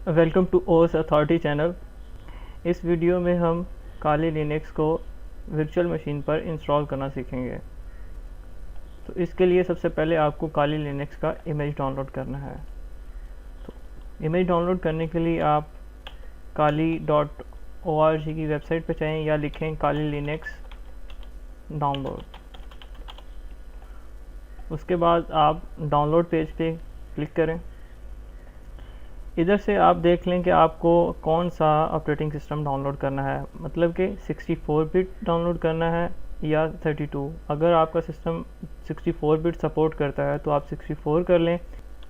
Welcome to OS authority channel. इस video में हम काली लिनक्स को वर्चुअल मशीन पर इंस्टॉल करना सीखेंगे। तो इसके लिए सबसे पहले आपको काली लिनक्स का इमेज डाउनलोड करना है। तो इमेज डाउनलोड करने के लिए आप kali.org की वेबसाइट पर जाएं या लिखें काली लिनक्स डाउनलोड। उसके बाद आप डाउनलोड पेज पे क्लिक करें। इधर से आप देख लें कि आपको कौन सा ऑपरेटिंग सिस्टम डाउनलोड करना है, मतलब कि 64 बिट डाउनलोड करना है या 32। अगर आपका सिस्टम 64 बिट सपोर्ट करता है तो आप 64 कर लें।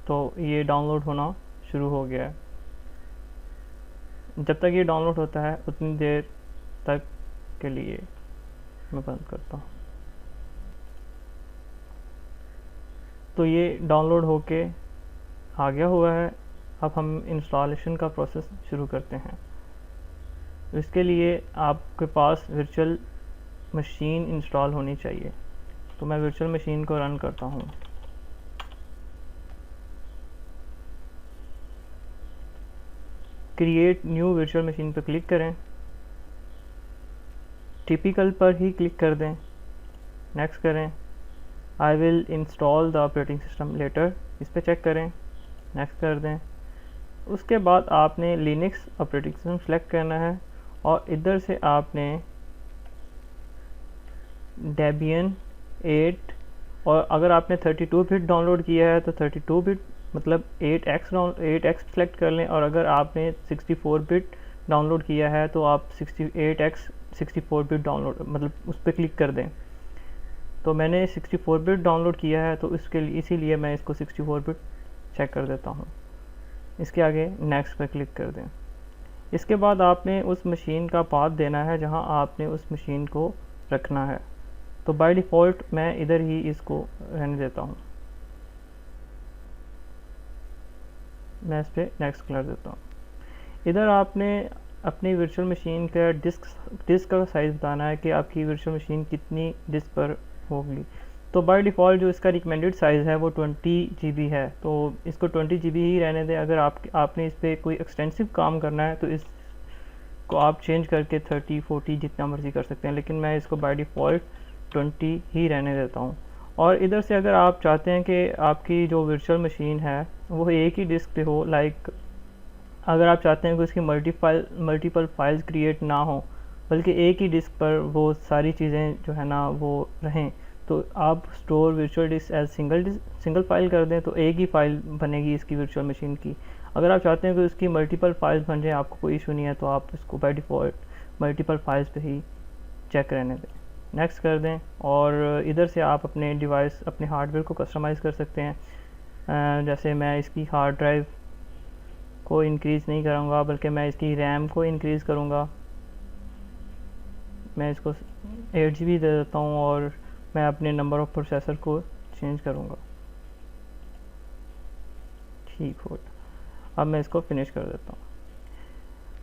तो ये डाउनलोड होना शुरू हो गया है। जब तक ये डाउनलोड होता है उतनी देर तक के लिए मैं बंद करता हूँ। तो ये डाउनलोड होके आ गया हुआ है। अब हम इंस्टॉलेशन का प्रोसेस शुरू करते हैं। इसके लिए आपके पास वर्चुअल मशीन इंस्टॉल होनी चाहिए। तो मैं वर्चुअल मशीन को रन करता हूँ। क्रिएट न्यू वर्चुअल मशीन पर क्लिक करें। टिपिकल पर ही क्लिक कर दें। नेक्स्ट करें। I will install the operating system later, इस पर चेक करें। नेक्स्ट कर दें। उसके बाद आपने लिनक्स ऑपरेटिंग सिस्टम सेलेक्ट करना है और इधर से आपने डेबियन 8 और अगर आपने 32 बिट डाउनलोड किया है तो 32 बिट मतलब 8x सेलेक्ट कर लें। और अगर आपने 64 बिट डाउनलोड किया है तो आप 8x 64 बिट डाउनलोड मतलब उस पर क्लिक कर दें। तो मैंने 64 बिट डाउनलोड किया है तो इसके लिए इसीलिए मैं इसको 64 बिट चेक कर देता हूँ। इसके आगे नेक्स्ट पर क्लिक कर दें। इसके बाद आपने उस मशीन का पाथ देना है जहां आपने उस मशीन को रखना है। तो बाय डिफ़ॉल्ट मैं इधर ही इसको रहने देता हूं। मैं इस पर नेक्स्ट कर देता हूं। इधर आपने अपनी वर्चुअल मशीन का डिस्क का साइज़ बताना है कि आपकी वर्चुअल मशीन कितनी डिस्क पर होगी। तो बाय डिफ़ॉल्ट जो इसका रिकमेंडेड साइज़ है वो 20 GB है। तो इसको 20 GB ही रहने दें। अगर आपने इस पर कोई एक्सटेंसिव काम करना है तो इसको आप चेंज करके 30 40 जितना मर्ज़ी कर सकते हैं, लेकिन मैं इसको बाय डिफ़ॉल्ट 20 ही रहने देता हूँ। और इधर से अगर आप चाहते हैं कि आपकी जो वर्चुअल मशीन है वो एक ही डिस्क पे हो, लाइक अगर आप चाहते हैं कि उसकी मल्टीपल फाइल्स क्रिएट ना हो बल्कि एक ही डिस्क पर वो सारी चीज़ें जो है ना वो रहें, तो आप store virtual disk as single file कर दें तो एक ही फाइल बनेगी इसकी वर्चुअल मशीन की। अगर आप चाहते हैं कि उसकी मल्टीपल फाइल्स बन जाए, आपको कोई इशू नहीं है, तो आप इसको बाय डिफ़ॉल्ट मल्टीपल फाइल्स पे ही चेक रहने दें। नेक्स्ट कर दें। और इधर से आप अपने डिवाइस अपने हार्डवेयर को कस्टमाइज़ कर सकते हैं। जैसे मैं इसकी हार्ड ड्राइव को इंक्रीज़ नहीं करूँगा बल्कि मैं इसकी रैम को इंक्रीज़ करूँगा। मैं इसको 8 GB दे देता हूँ और मैं अपने नंबर ऑफ़ प्रोसेसर को चेंज करूँगा। ठीक हो गया। अब मैं इसको फिनिश कर देता हूँ।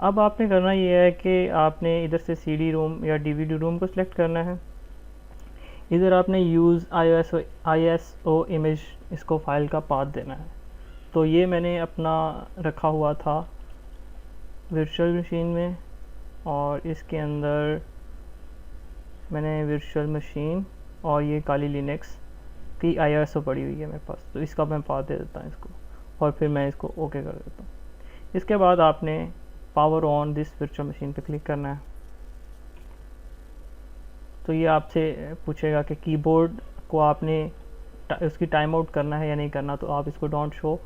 अब आपने करना ये है कि आपने इधर से CD रोम या DVD रोम को सिलेक्ट करना है। इधर आपने यूज़ ISO इमेज इसको फाइल का पाथ देना है। तो ये मैंने अपना रखा हुआ था वर्चुअल मशीन में और इसके अंदर मैंने वर्चुअल मशीन और ये काली लिनक्स की ISO पड़ी हुई है मेरे पास, तो इसका मैं पाथ दे देता हूँ इसको और फिर मैं इसको ओके कर देता हूँ। इसके बाद आपने power on this virtual machine पे क्लिक करना है। तो ये आपसे पूछेगा कि कीबोर्ड को आपने उसकी टाइम आउट करना है या नहीं करना, तो आप इसको don't show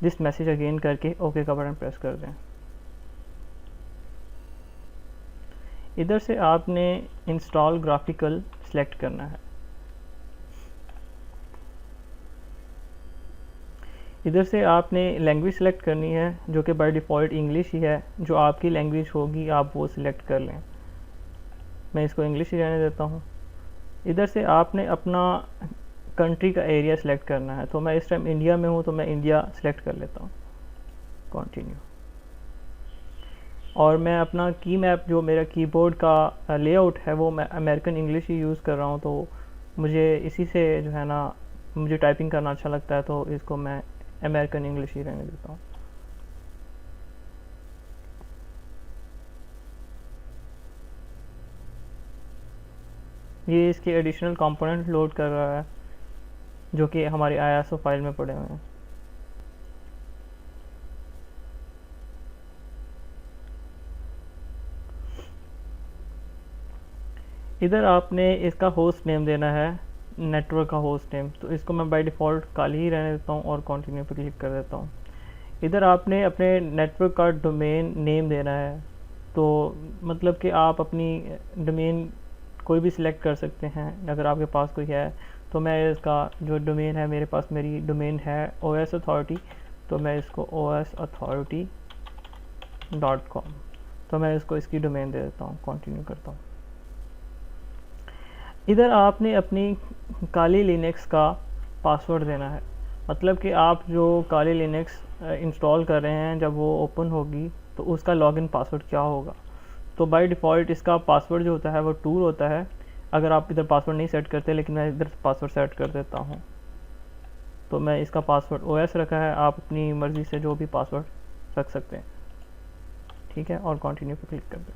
this message again करके ओके का बटन प्रेस कर दें। इधर से आपने इंस्टॉल ग्राफिकल सेलेक्ट करना है। इधर से आपने लैंग्वेज सेलेक्ट करनी है जो कि बाय डिफ़ॉल्ट इंग्लिश ही है। जो आपकी लैंग्वेज होगी आप वो सिलेक्ट कर लें। मैं इसको इंग्लिश ही रहने देता हूँ। इधर से आपने अपना कंट्री का एरिया सेलेक्ट करना है। तो मैं इस टाइम इंडिया में हूँ तो मैं इंडिया सेलेक्ट कर लेता हूँ। कंटिन्यू। और मैं अपना की मैप जो मेरा कीबोर्ड का लेआउट है वो मैं अमेरिकन इंग्लिश ही यूज़ कर रहा हूँ, तो मुझे इसी से जो है ना मुझे टाइपिंग करना अच्छा लगता है, तो इसको मैं अमेरिकन इंग्लिश ही रहने देता हूँ। ये इसके एडिशनल कंपोनेंट लोड कर रहा है जो कि हमारी ISO फाइल में पड़े हुए हैं। इधर आपने इसका होस्ट नेम देना है, नेटवर्क का होस्ट नेम, तो इसको मैं बाय डिफ़ॉल्ट खाली ही रहने देता हूँ और कंटिन्यू पे क्लिक कर देता हूँ। इधर आपने अपने नेटवर्क का डोमेन नेम देना है, तो मतलब कि आप अपनी डोमेन कोई भी सिलेक्ट कर सकते हैं अगर आपके पास कोई है। तो मैं इसका जो डोमेन है, मेरे पास मेरी डोमेन है OS अथॉरिटी, तो मैं इसको osauthority.com, तो मैं इसको इसकी डोमेन दे देता हूँ, कंटिन्यू करता हूँ। इधर आपने अपनी काली लिनक्स का पासवर्ड देना है, मतलब कि आप जो काली लिनक्स इंस्टॉल कर रहे हैं जब वो ओपन होगी तो उसका लॉगिन पासवर्ड क्या होगा। तो बाय डिफ़ॉल्ट इसका पासवर्ड जो होता है वो टूर होता है, अगर आप इधर पासवर्ड नहीं सेट करते, लेकिन मैं इधर पासवर्ड सेट कर देता हूँ। तो मैं इसका पासवर्ड OS रखा है, आप अपनी मर्ज़ी से जो भी पासवर्ड रख सकते हैं, ठीक है, और कंटिन्यू पे क्लिक कर दें।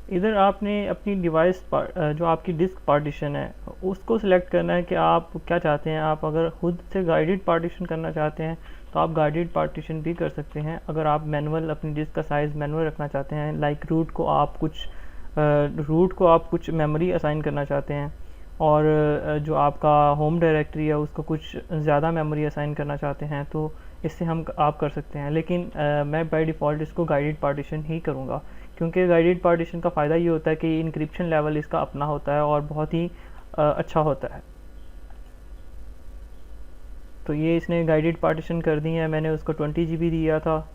इधर आपने अपनी डिवाइस जो आपकी डिस्क पार्टीशन है उसको सिलेक्ट करना है कि आप क्या चाहते हैं। आप अगर खुद से गाइडेड पार्टीशन करना चाहते हैं तो आप गाइडेड पार्टीशन भी कर सकते हैं। अगर आप मैनुअल अपनी डिस्क का साइज़ मैनुअल रखना चाहते हैं, लाइक रूट को आप कुछ मेमोरी असाइन करना चाहते हैं, और जो आपका होम डायरेक्टरी है उसको कुछ ज़्यादा मेमोरी असाइन करना चाहते हैं, तो इससे आप कर सकते हैं। लेकिन मैं बाय डिफ़ॉल्ट इसको गाइडेड पार्टीशन ही करूँगा, क्योंकि गाइडेड पार्टीशन का फ़ायदा ये होता है कि इंक्रिप्शन लेवल इसका अपना होता है और बहुत ही अच्छा होता है। तो ये इसने गाइडेड पार्टीशन कर दी है, मैंने उसको 20 GB दिया था,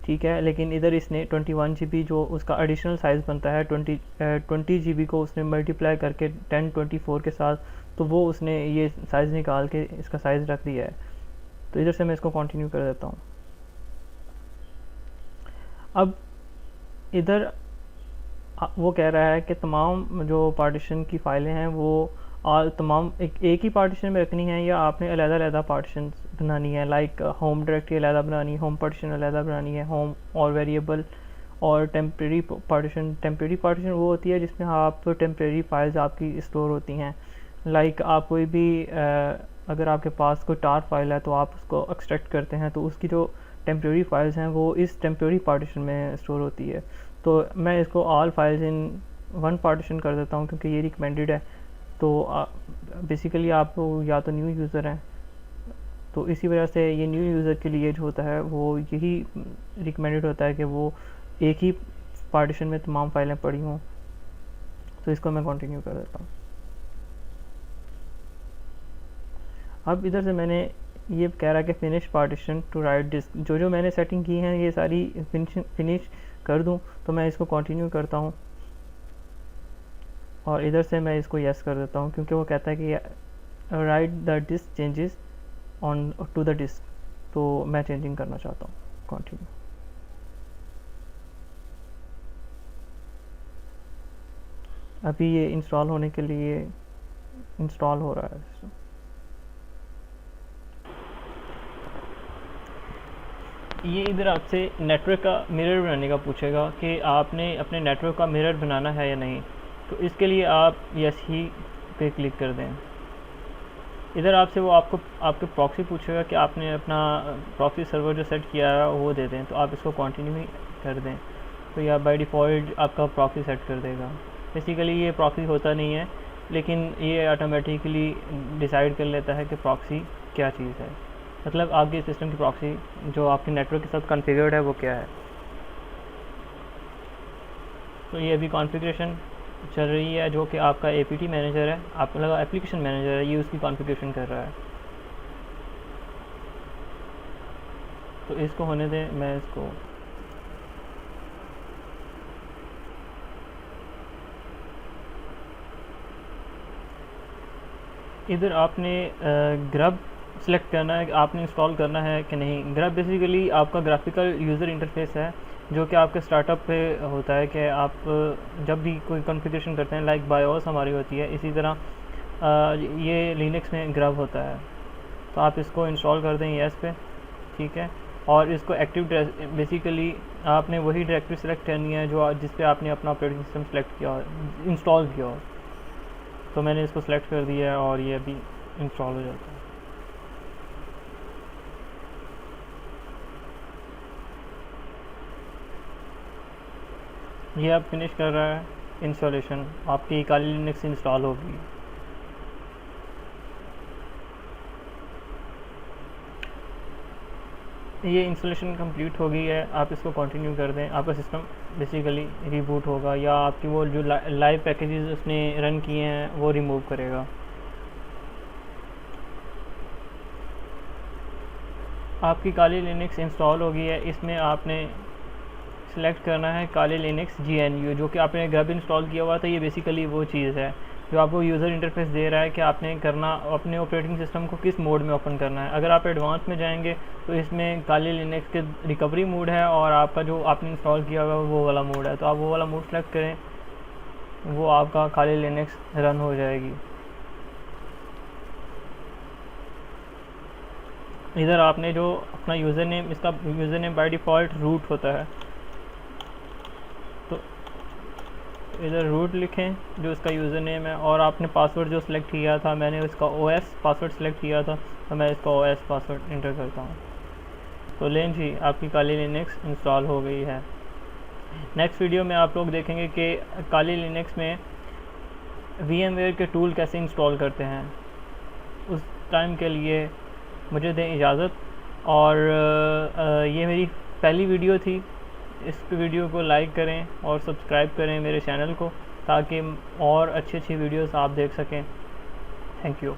ठीक है, लेकिन इधर इसने 21 GB जो उसका एडिशनल साइज़ बनता है 20 GB को उसने मल्टीप्लाई करके 1024 के साथ, तो वो उसने ये साइज़ निकाल के इसका साइज़ रख दिया है। तो इधर से मैं इसको कंटिन्यू कर देता हूँ। अब इधर वो कह रहा है कि तमाम जो पार्टीशन की फ़ाइलें हैं वो तमाम एक ही पार्टीशन में रखनी है, या आपने अलग-अलग पार्टीशन बनानी है, लाइक होम डायरेक्टरी अलग बनानी है, होम पार्टीशन अलग बनानी है, होम और वेरिएबल और टेम्परेरी पार्टीशन वो होती है जिसमें आप टेम्परेरी फाइल्स आपकी स्टोर होती हैं। लाइक आप कोई भी अगर आपके पास कोई टार फाइल है तो आप उसको एक्सट्रैक्ट करते हैं, तो उसकी जो टेम्परेरी फाइल्स हैं वो इस टेम्परेरी पार्टीशन में स्टोर होती है। तो मैं इसको all files in one partition कर देता हूँ क्योंकि ये रिकमेंडेड है। तो बेसिकली आप या तो न्यू यूज़र हैं, तो इसी वजह से ये न्यू यूज़र के लिए जो होता है वो यही रिकमेंडेड होता है कि वो एक ही पार्टीशन में तमाम फाइलें पड़ी हों। तो इसको मैं कंटिन्यू कर देता हूँ। अब इधर से मैंने ये कह रहा है कि finish partition to write disk, जो मैंने सेटिंग की हैं ये सारी फिनिश कर दूं, तो मैं इसको कंटिन्यू करता हूं और इधर से मैं इसको यस कर देता हूं, क्योंकि वो कहता है कि write the disk changes on to the disk, तो मैं चेंजिंग करना चाहता हूं, कंटिन्यू। अभी ये इंस्टॉल होने के लिए इंस्टॉल हो रहा है। ये इधर आपसे नेटवर्क का मिरर बनाने का पूछेगा कि आपने अपने नेटवर्क का मिरर बनाना है या नहीं, तो इसके लिए आप यस ही पे क्लिक कर दें। इधर आपसे वो आपके प्रॉक्सी पूछेगा कि आपने अपना प्रॉक्सी सर्वर जो सेट किया है वो दे दें, तो आप इसको कंटिन्यू ही कर दें, तो यह बाय डिफ़ॉल्ट आपका प्रॉक्सी सेट कर देगा। बेसिकली ये प्रॉक्सी होता नहीं है, लेकिन ये ऑटोमेटिकली डिसाइड कर लेता है कि प्रॉक्सी क्या चीज़ है, मतलब आपके सिस्टम की प्रॉक्सी जो आपके नेटवर्क के साथ कॉन्फ़िगर्ड है वो क्या है। तो ये अभी कॉन्फ़िगरेशन चल रही है, जो कि आपका APT मैनेजर है, आपका लगा एप्लीकेशन मैनेजर है, ये उसकी कॉन्फ़िगरेशन कर रहा है। तो इसको होने दें, मैं इसको इधर आपने ग्रब सेलेक्ट करना है, आपने इंस्टॉल करना है कि नहीं। ग्रब बेसिकली आपका ग्राफिकल यूज़र इंटरफेस है जो कि आपके स्टार्टअप पे होता है कि आप जब भी कोई कॉन्फ़िगरेशन करते हैं, लाइक बायोस हमारी होती है, इसी तरह ये लिनक्स में ग्रब होता है। तो आप इसको इंस्टॉल कर दें येस पे, ठीक है। और इसको एक्टिव बेसिकली आपने वही डायरेक्टरी सेलेक्ट करनी है जो जिस पे आपने अपना ऑपरेटिंग सिस्टम सेलेक्ट किया हो, इंस्टॉल किया हो। तो मैंने इसको सेलेक्ट कर दिया है और ये अभी इंस्टॉल हो जाता है। ये अब फिनिश कर रहा है इंस्टॉलेशन, आपकी काली लिनक्स इंस्टॉल होगी। ये इंस्टॉलेशन कंप्लीट हो गई है, आप इसको कंटिन्यू कर दें, आपका सिस्टम बेसिकली रिबूट होगा या आपकी वो जो लाइव पैकेजेस उसने रन किए हैं वो रिमूव करेगा। आपकी काली लिनक्स इंस्टॉल हो गई है, इसमें आपने सेलेक्ट करना है काली लिनक्स GNU, जो कि आपने ग्रब इंस्टॉल किया हुआ था। ये बेसिकली वो चीज़ है जो आपको यूज़र इंटरफेस दे रहा है कि आपने करना अपने ऑपरेटिंग सिस्टम को किस मोड में ओपन करना है। अगर आप एडवांस में जाएंगे तो इसमें काली लिनक्स के रिकवरी मोड है और आपका जो आपने इंस्टॉल किया हुआ वो वाला मोड है, तो आप वो वाला मोड सेलेक्ट करें, वो आपका काली लिनक्स रन हो जाएगी। इधर आपने जो अपना यूज़र नेम, इसका user name by default root होता है, तो इधर रूट लिखें जो इसका यूज़र नेम है, और आपने पासवर्ड जो सिलेक्ट किया था, मैंने इसका OS पासवर्ड सिलेक्ट किया था, तो मैं इसका OS पासवर्ड इंटर करता हूँ। तो लें जी, आपकी काली लिनक्स इंस्टॉल हो गई है। नेक्स्ट वीडियो में आप लोग देखेंगे कि काली लिनक्स में VMware के टूल कैसे इंस्टॉल करते हैं। उस टाइम के लिए मुझे दें इजाज़त, और ये मेरी पहली वीडियो थी। इस वीडियो को लाइक करें और सब्सक्राइब करें मेरे चैनल को, ताकि और अच्छी वीडियोस आप देख सकें। Thank you.